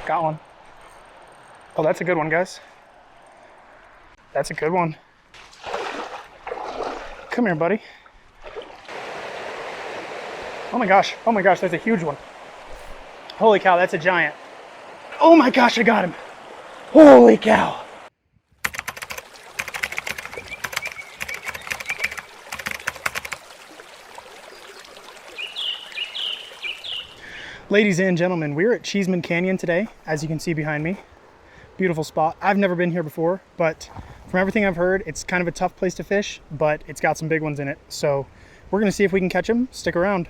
Got one. Oh, that's a good one, guys. That's a good one. Come here, buddy. Oh my gosh, that's a huge one. Holy cow, that's a giant. Oh my gosh, I got him. Holy cow. Ladies and gentlemen, we're at Cheesman Canyon today, as you can see behind me. Beautiful spot. I've never been here before, but from everything I've heard, it's kind of a tough place to fish, but it's got some big ones in it. So we're gonna see if we can catch them. Stick around.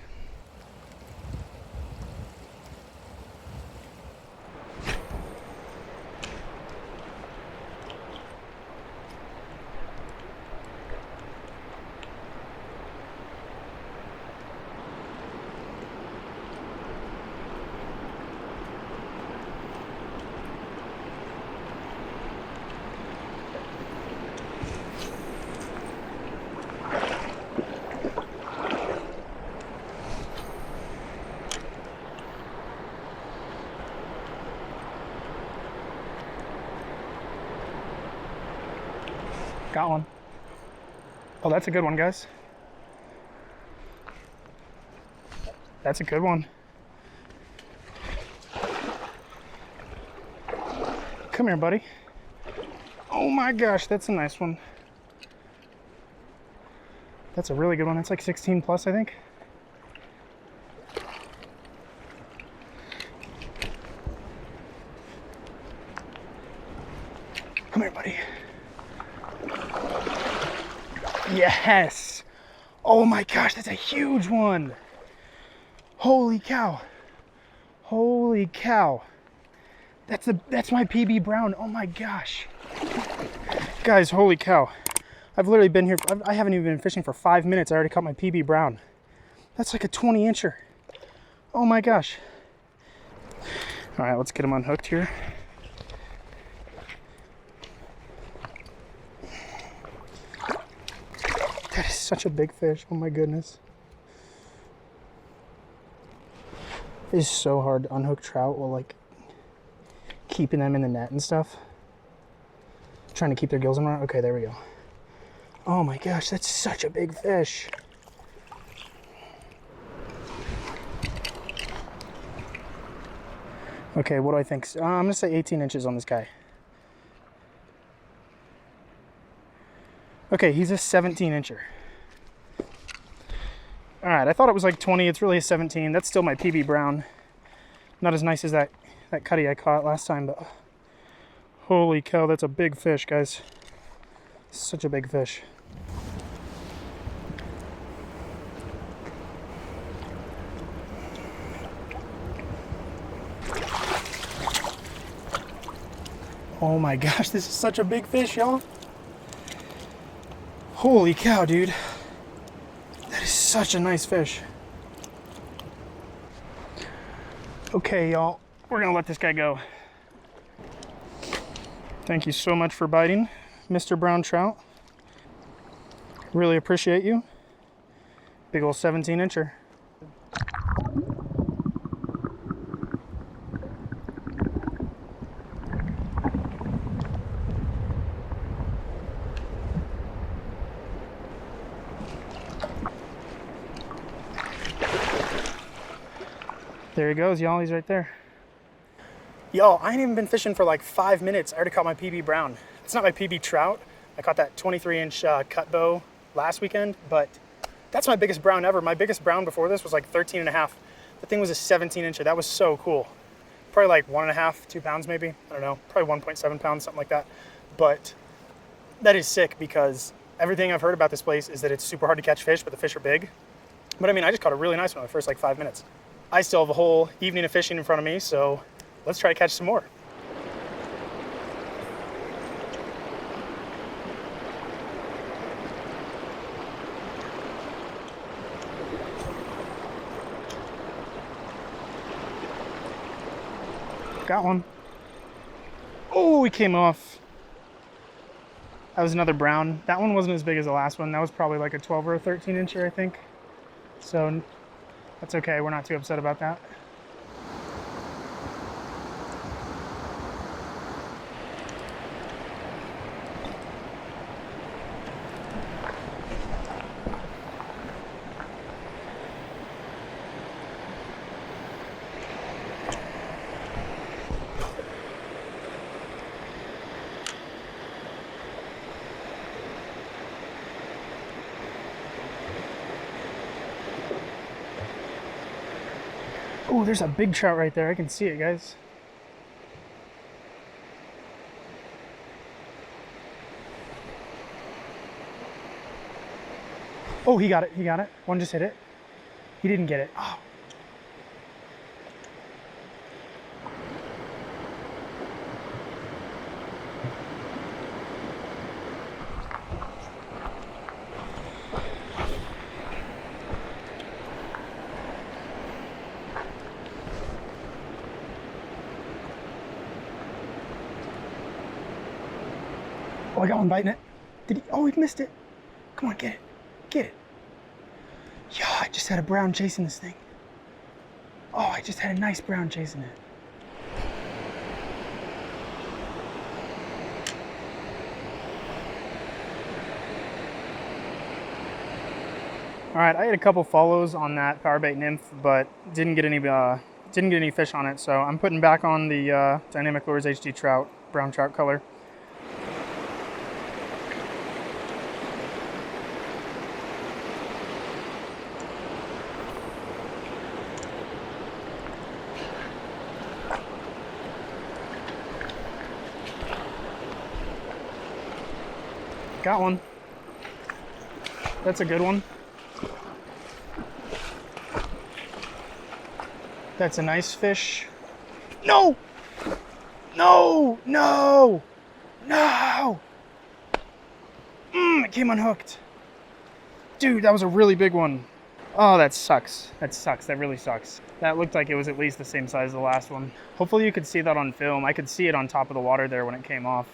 Got one. Oh, that's a good one, guys. That's a good one. Come here, buddy. Oh my gosh, that's a nice one. That's a really good one. It's like 16 plus, I think. Come here, buddy. Yes. Oh my gosh, that's a huge one. Holy cow. Holy cow. That's my PB brown. Oh my gosh. Guys, holy cow. I've literally been here, I haven't even been fishing for 5 minutes. I already caught my PB brown. That's like a 20-incher. Oh my gosh. All right, let's get him unhooked here. That is such a big fish. Oh my goodness. It is so hard to unhook trout while like keeping them in the net and stuff. Trying to keep their gills in there. Okay, there we go. Oh my gosh, that's such a big fish. Okay, what do I think? I'm gonna say 18 inches on this guy. Okay, he's a 17-incher. All right, I thought it was like 20. It's really a 17. That's still my PB brown. Not as nice as that cutty I caught last time, but holy cow, that's a big fish, guys. Such a big fish. Oh my gosh, this is such a big fish, y'all. Holy cow, dude. That is such a nice fish. Okay, y'all, we're gonna let this guy go. Thank you so much for biting, Mr. Brown Trout. Really appreciate you. Big old 17-incher. There he goes, y'all. He's right there. Y'all, I ain't even been fishing for like 5 minutes. I already caught my PB brown. It's not my PB trout. I caught that 23-inch cut bow last weekend, but that's my biggest brown ever. My biggest brown before this was like 13 and a half. The thing was a 17-incher. That was so cool. Probably like 1.5, 2 pounds maybe. I don't know, probably 1.7 pounds, something like that. But that is sick because everything I've heard about this place is that it's super hard to catch fish, but the fish are big. But I mean, I just caught a really nice one in the first like 5 minutes. I still have a whole evening of fishing in front of me, so let's try to catch some more. Got one. Oh, he came off. That was another brown. That one wasn't as big as the last one. That was probably like a 12 or a 13-incher, I think. So that's okay. We're not too upset about that. Oh, there's a big trout right there. I can see it, guys. Oh, he got it. He got it. One just hit it. He didn't get it. Oh. Oh, I got one biting it. Did he? Oh, he missed it. Come on, get it. Get it. Yeah, I just had a brown chasing this thing. Oh, I just had a nice brown chasing it. All right, I had a couple follows on that power bait nymph, but didn't get any fish on it. So I'm putting back on the Dynamic Lures HD Trout, brown trout color. Got one. That's a good one. That's a nice fish. No! No! No! No! It came unhooked. Dude, that was a really big one. Oh, that sucks. That sucks. That really sucks. That looked like it was at least the same size as the last one. Hopefully you could see that on film. I could see it on top of the water there when it came off.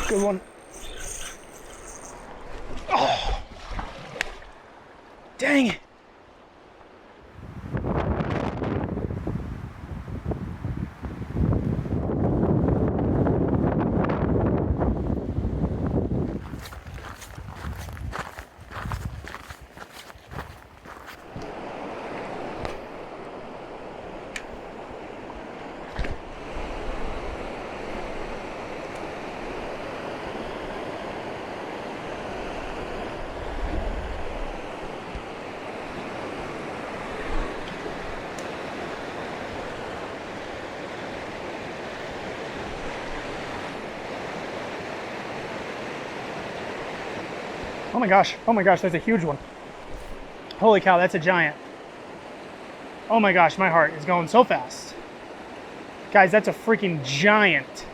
Good one. Oh, dang it. Oh my gosh, that's a huge one. Holy cow, that's a giant. Oh my gosh, my heart is going so fast. Guys, that's a freaking giant.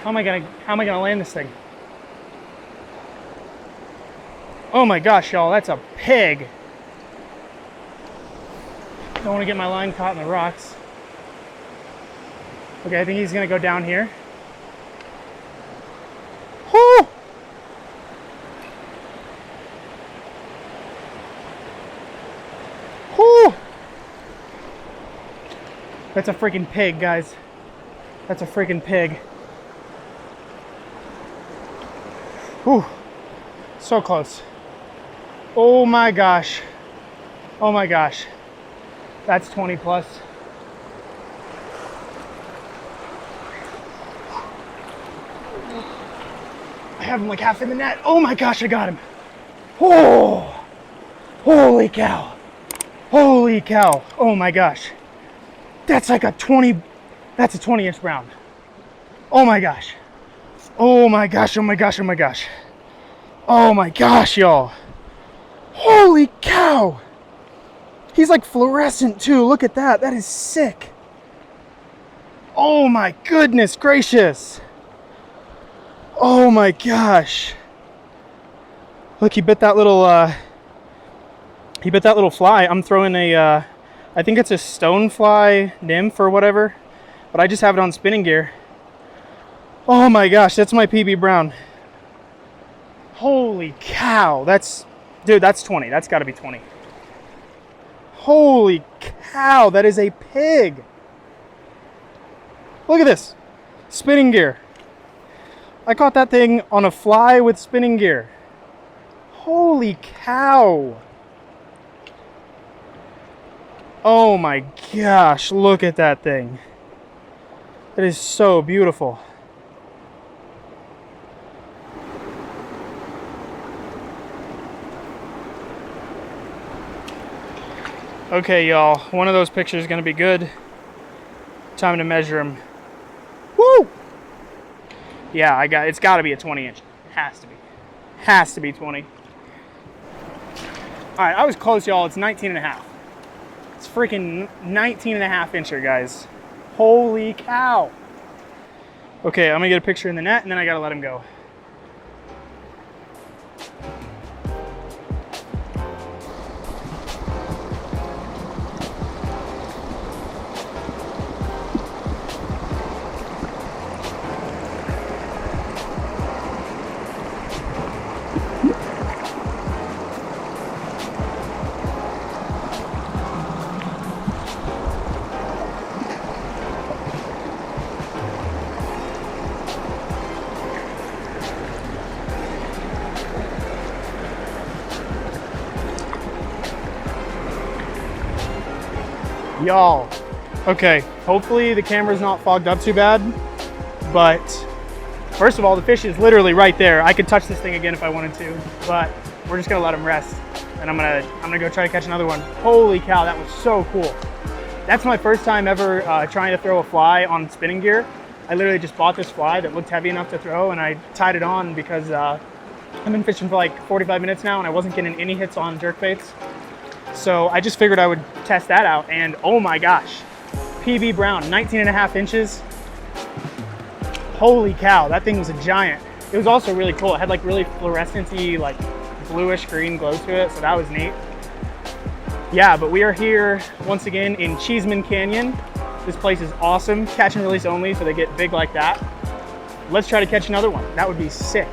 How am I gonna land this thing? Oh my gosh, y'all, that's a pig. Don't want to get my line caught in the rocks. Okay, I think he's gonna go down here. Whoo! Whoo! That's a freaking pig, guys. That's a freaking pig. Whew. So close. Oh my gosh. Oh my gosh. That's 20 plus. I have him like half in the net. Oh my gosh, I got him. Oh, holy cow. Holy cow. Oh my gosh. That's like a 20, that's a 20-inch brown. Oh my gosh. Oh my gosh, oh my gosh, oh my gosh. Oh my gosh, y'all. Holy cow. He's like fluorescent too. Look at that. That is sick. Oh my goodness gracious. Oh my gosh. Look, he bit that little fly. I'm throwing a I think it's a stonefly nymph or whatever, but I just have it on spinning gear. Oh my gosh, that's my PB brown. Holy cow. Dude, that's 20. That's got to be 20. Holy cow, that is a pig. Look at this. Spinning gear. I caught that thing on a fly with spinning gear. Holy cow. Oh my gosh, look at that thing. It is so beautiful. Okay, y'all, one of those pictures is gonna be good. Time to measure them. Woo! Yeah, it's gotta be a 20-inch. Has to be. Has to be 20. All right, I was close, y'all. It's 19 and a half. It's freaking 19 and a half incher, guys. Holy cow. Okay, I'm gonna get a picture in the net and then I gotta let him go. Y'all, okay, hopefully the camera's not fogged up too bad, but first of all, the fish is literally right there. I could touch this thing again if I wanted to, but we're just gonna let him rest, and I'm gonna go try to catch another one. Holy cow, that was so cool. That's my first time ever trying to throw a fly on spinning gear. I literally just bought this fly that looked heavy enough to throw, and I tied it on because I've been fishing for like 45 minutes now, and I wasn't getting any hits on jerk baits. So I just figured I would test that out, and oh my gosh, PB Brown, 19 and a half inches. Holy cow, that thing was a giant. It was also really cool. It had like really fluorescent-y, like bluish green glow to it, so that was neat. Yeah, but we are here once again in Cheesman Canyon. This place is awesome, catch and release only, so they get big like that. Let's try to catch another one. That would be sick.